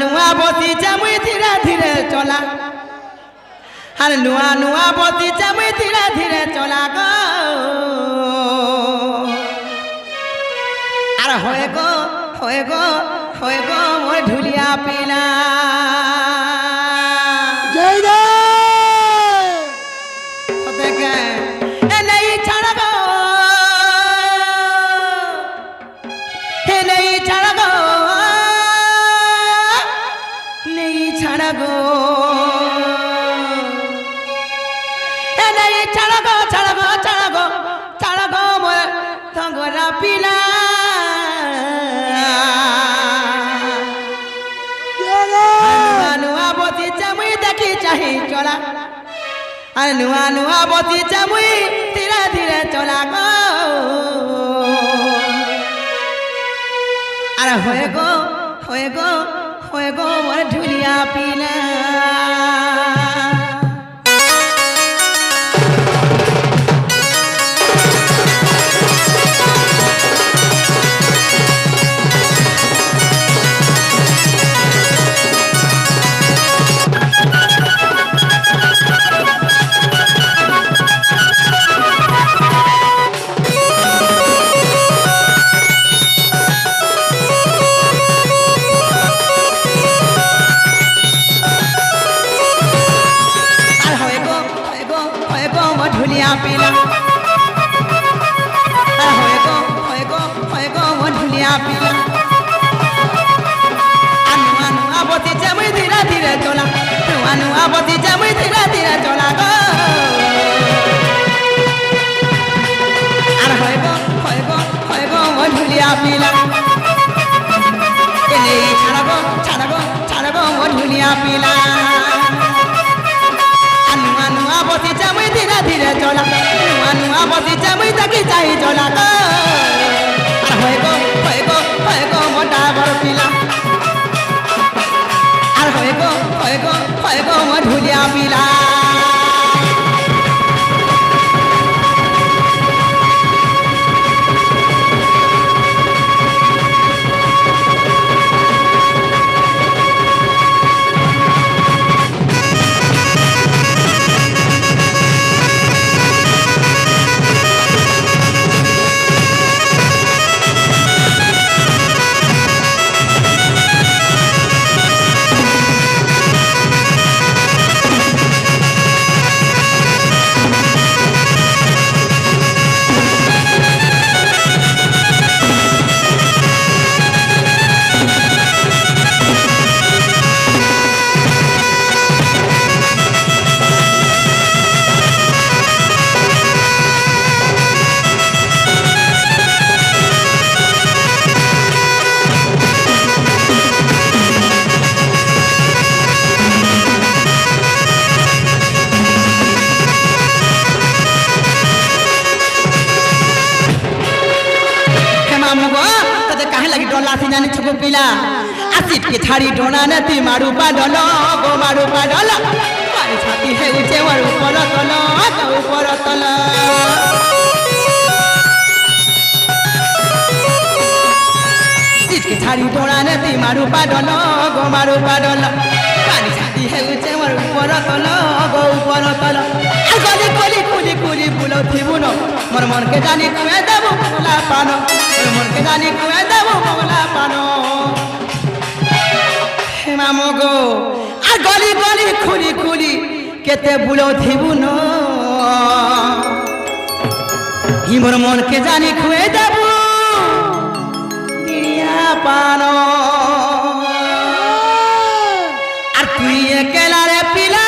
नुआ बती मुई धीरे धीरे चला আর नुआ नुआ बती मुई धीरे धीरे चला गो আর হয়ে গো হয়ে গো হয়ে গো মোর ঢুলিয়া পিলা জয় দে দেখে এ নেই ছাড়া গো এ নেই ছাড়া গো নেই ছাড়া গো এ নেই ছাড়া গো ছাড়া গো ছাড়া গো ছাড়া গো মোর তগরা পিলা नुआ बती मुई देखी चाही चला अरे नुआ बती मुई धीरे धीरे चला गो अरे होए गो होए गो होए गो मोर ढुलिया पीला ढुलिया पीला होए गो वो ढुलिया पीला नुआ नुआ बती मुई धीरे धीरे चला नुआ नुआ बती मुई धीरे धीरे चला गो होए गो वो ढुलिया पीला छाड़ा गो वो ढुलिया पीला नुआ नुआ बती मुई धीरे धीरे चला नुआ नुआ बती मुई देखी चाही चला होए गो मोटा बड़ पीला होए गो मो ढुलिया पीला छुपो पिला आसिट के छाड़ी डोना नती मारू पाडलो गो मारू पाडलो मारी छाती है ऊंचे वर ऊपर तलो तो ऊपर तलो आसिट के छाड़ी डोना नती मारू पाडलो गो मारू पाडलो मारी छाती है ऊंचे वर ऊपर तलो गो ऊपर तलो गली गली कुली कुली बुलो थी बुनो मोर मन के जानी कुए देबो मोला पानो मोर मन के जानी कुए देबो मोला पानो हे मामो गो आ गली गली खुली खुली केते बुलो थी बुनो ही मोर मन के जानी कुए देबो दिया पानो আর তুই একলা রে পিলা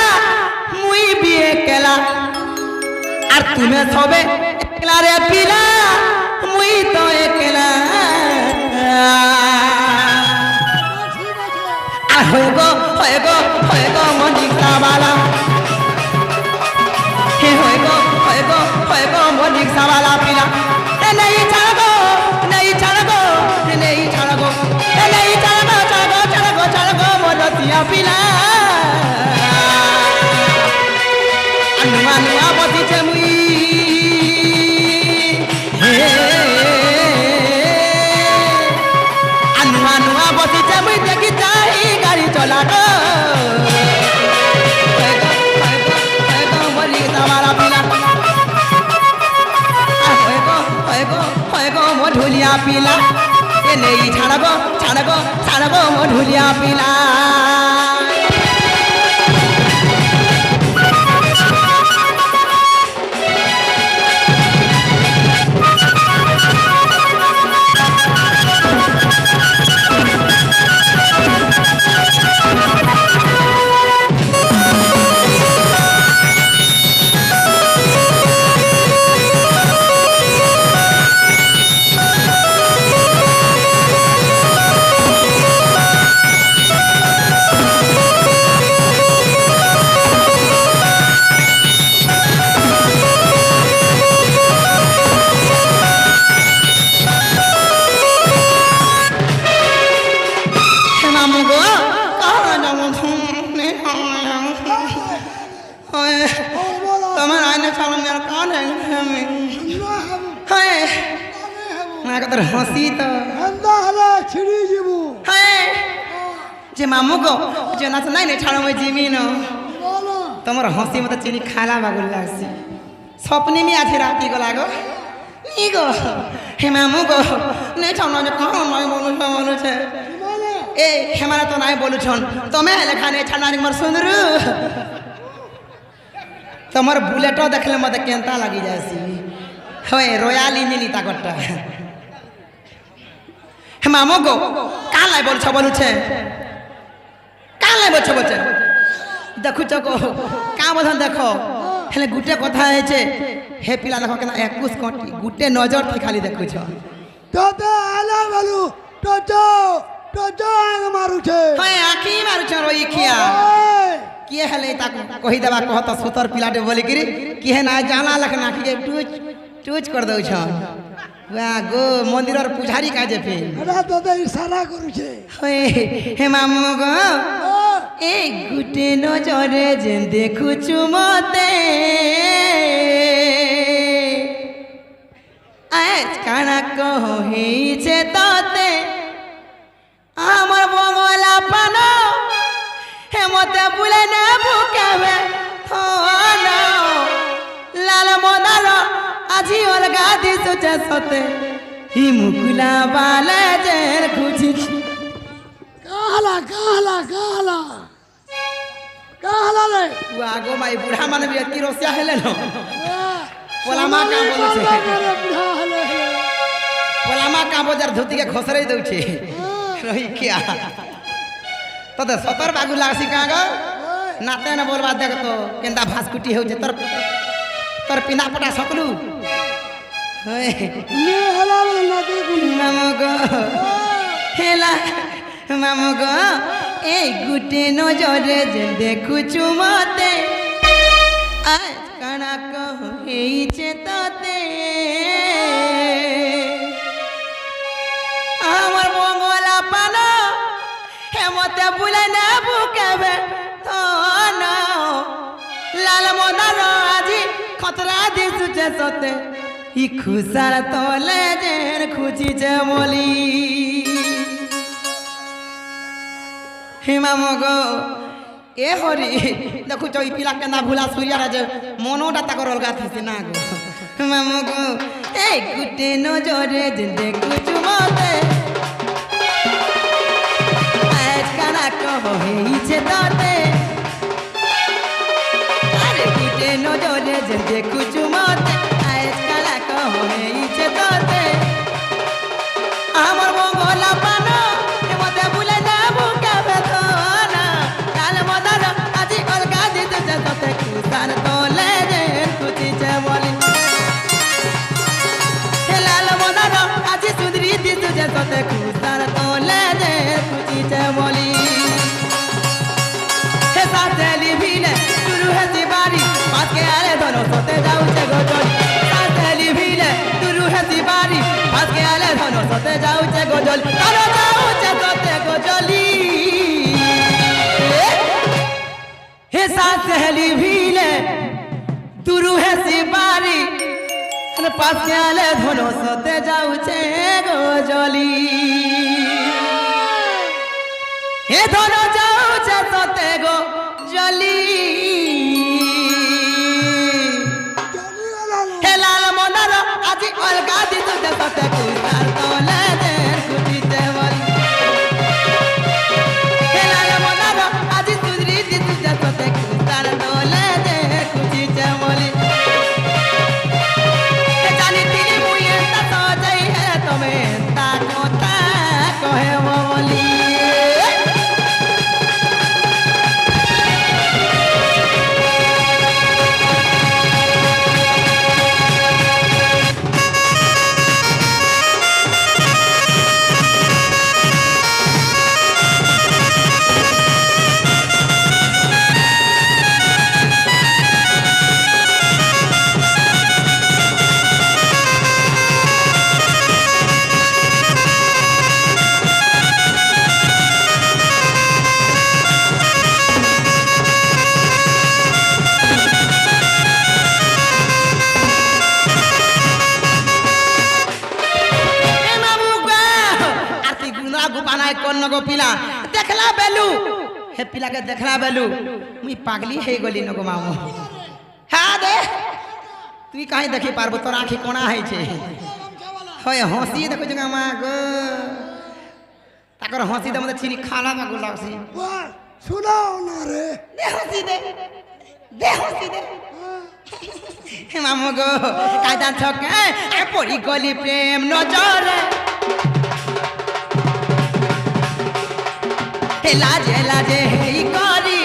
মুই বি একলা আর তুমি সবে একলা রে পিলা মুই তো একলা আর হয়ে গো মনিকা বালা হে হয়ে গো মনিকা বালা পিলা এ নেই ছাড়া গো নেই ছাড়া গো নেই ছাড়া গো নেই ছাড়া গো মরতিয়া পিলা नुआ नुआ बती मुई नुआ नुआ बती मुई देखी चाही गाड़ी पिला ए नहीं छाड़गो छाड़गो छाड़गो मधुलिया पिला हसी तो छिड़ी जीवू जे मामू को जे नाच नहीं नहीं छाड़ो में जीवी न तमर हसी मत चीनी खाला बागुल लागसी सपने में आधी राती को लागो नी गो हे मामू को नहीं छाड़ो जे कौन नहीं बोलू छे ए हमारा तो नहीं बोलू छन तमे लेखा नहीं छाड़ना मर सुंदरू तमर बुलेटो देखले मते केंता लागी जासी होय रॉयल इंजीन ता गट्टा हे मामो गो का लाई बोल छ बोलू छे का लाई बोल छ बोलछे देखु छ को का बधन देखो हेले गुटे कथा है छे हे पिला देखो केना 21 कोटी गुटे नजर थी खाली देखु छ तो आला बोलू तो आग मारू छे होय आखी मारू छ रोई खिया किए हेले ता कहि देबा कहत सुतर पिलाटे बोली गिरी किए ना जाला लखना कि टूच कर दउ छ वाह गो मंदिर और पुजारी काजे पे अरे तो इशारा करू छे होय हे मामू गो ए गुटे नजरे जे देखु छु मते आज काना कहो हे छे तते हमर बंगला पानो हे मते बुले ना बुकावे थोनो लाल मोदार আজি অলগা দিছো সতে হি মুকুলা বালে জের খুঁজি কালা রে আগো মাই বুড়া মানে ব্যক্তি রসিয়া হেলে ন পোলামা কা বলছে পোলামা কা বজার ধুতি কে খসরাই দউছে রহি কিয়া ততে সতর বাগু লাগছি কা গো নাতে না বলবা দেখ তো কেন্দা ভাসকুটি হউছে তোর পিনা পটা সকলু নে হলা না দেখু মামু গো হেলা মামু গো এই গুটে নজরে যে দেখুছু মতে আজ কানা কহ হেইছে ততে আমার বঙ্গলা পানো হেমতে বুলে না বুকাবে থন লাল মদার আজি খতরা দিছুছে সতে ই খুসার তলে জের খুঁজিছে বলি হে মামু গো এ হরি দেখুছ ই পিলা কেনা ভুলা সুরিয়ারা যে মনোটা তাকর অলগা থিছে না গো মামু গো এই গুটে নজরে যে দেখুছু মতে আজ কানা কহ হেইছে ততে আরে গুটে নজরে যে দেখুছু মতে আজ কানা কহ হেইছে ততে আমার বঙ্গলা পানো মতে বুলে না বুকাবে থনা কাল মদার আজি অলগা দিতে ততে কুসার তলে যে খুঁজিছে বলি হে লাল মদার আজি সুদরি দিতে ততে কুসার তলে যে খুঁজিছে বলি হে সাতেলি ভিলে শুরু হেছি বাড়ি পাকে আরে ধনো সতে যাউছে গজলি সাতেলি ভিলে শুরু হেছি বাড়ি পাকে আরে ধনো সতে যাউছে গজলি ধনো যাউছে সতে গজলি হে সাতেলি ভিলে শুরু হেছি বাড়ি পাকে আরে ধনো সতে যাউছে গজলি হে ধনো যাউছে সতে গজলি হে লাল মনার আজি অলগা দিতে সতে কুসার তলে नगो पिला देखला बेलू हे पिला के देखला बेलू मुई पागली हे गली नगो मामू हाँ दे तुई काहे देखी पारबो तोर आँखी कोना है छे होय हंसी देखो जगह मा गो ताकर हंसी दे मते छिनी खाला मा गुलासी वाह सुनाओ ना रे दे हंसी दे हे मामू गो कायदा छके ए पड़ी गली प्रेम नजर हे लाजे लाजे हे करी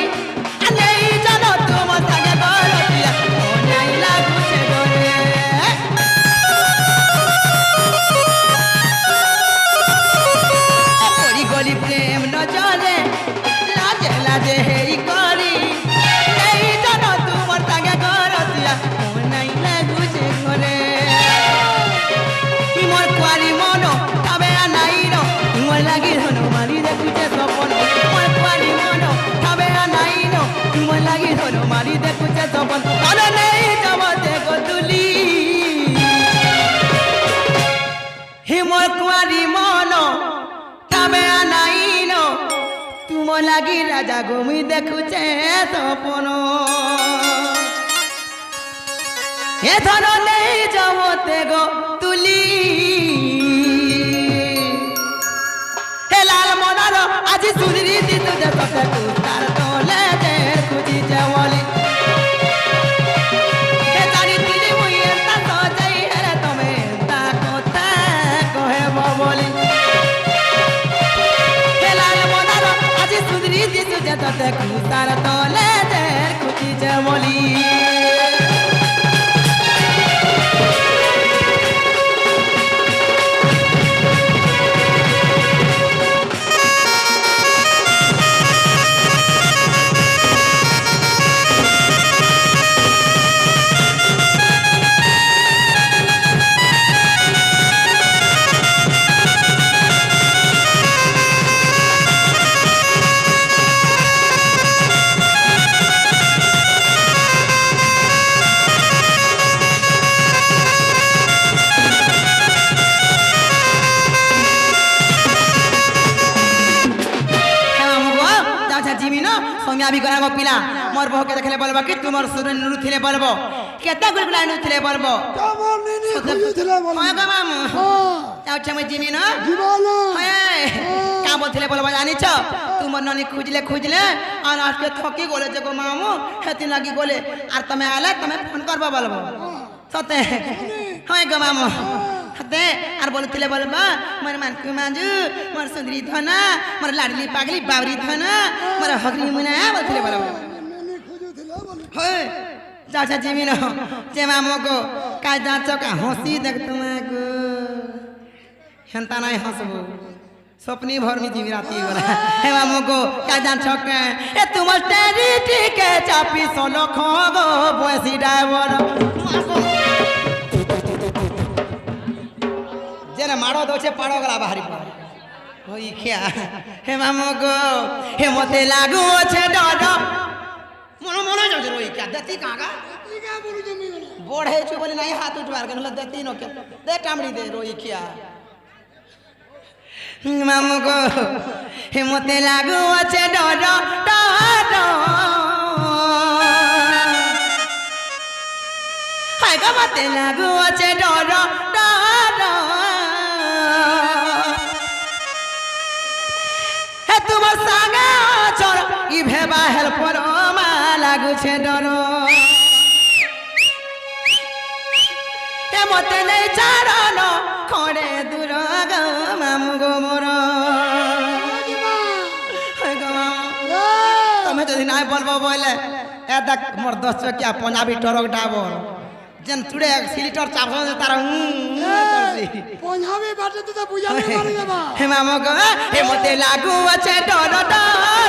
अने जानो तुम संगे गलतिया ओ नहीं लागू छे डरे पड़ी गली प्रेम नजरे लाजे लाजे हे करी नहीं जानो तुम संगे गलतिया ओ नहीं लागू छे डरे मोर कुआरी मनो तबे आनाई नो मोर लागी धनो मारी दे तुझे सपन मोर कुआरी मनो तबे आनाई नो मोर लागी धनो मारी दे तुझे सपन तने नहीं जबते गोतुली हे मोर कुआरी मनो तबे आनाई नो तुम लागी राजा गोमी देखुचे सपन हे धनो नहीं जबते गो तुली हे लाल मोनारो आज सुधरी दी तुझे सके तू तार तोले दे खुजी जवली हे तारी तिली मुई एंता तो जाई रे तमे ता कोता कोहे बोली हे लाल मोनारो आज सुधरी दी तुझे सके तू तार तोले दे खुजी जवली भी करा पिला मोर बह के देखले बोलबो कि तुमर सुरन नु थिले बोलबो केता गुलगुला नु थिले बोलबो तमर नीनी खुजु थिले बोल हां गा माम हां ताउ छम जिमी न जीवाना हाय का बोलथिले बोलबो जानि छ तुमर ननी खुजले और आज के थकी गोले जगो मामू हेति लागी गोले आर तमे आले तमे फोन करबो बोलबो सते हाय गा माम हते आर बोलथिले बोलबा मोर मानकु मांजू मोर सुंदरी धना मोर लाडली पागली बावरी धना मोर हगरी मुना बोलथिले बोलबो नीनी खुजु थिले बोल हे चाचा जिमिन जे मामको काय जाँच का हंसी देख तुमको हेंता नहीं हंसबो सपनी भर में जीवी राती गला हे मामको काय जाँच के ए तुम टेरी टिके चापी सोलो खगो बसी ड्राइवर जेने मारो दोछे पाड़ो गला बाहरी पर होई क्या हे मामको हे मते लागू छे डर मनो मनो जाऊ रोई क्या देती कागा ई का बोलु जमी गला बोढ़े छु बोले नहीं हाथ उठवार के न देती नो के दे टामड़ी दे रोई क्या मामू को हे मते लागू छे डर डर हाय गा मते लागू छे डर डर हे तुम संगे चल ई भेबा हेल्पर मा लागू छे डर हे मते नहीं चारण खड़े दूर ग मामू गो मोर तमे जदि नहीं बोलबो बोले ए देख मोर 10 चकिया पंजाबी ट्रक ड्राइवर जन तुड़े सिलिटर चापस तार करसी पंजाबी बाटे तो बुझा नहीं मारी देबा हे मामू गो हे मते लागू छे डर डर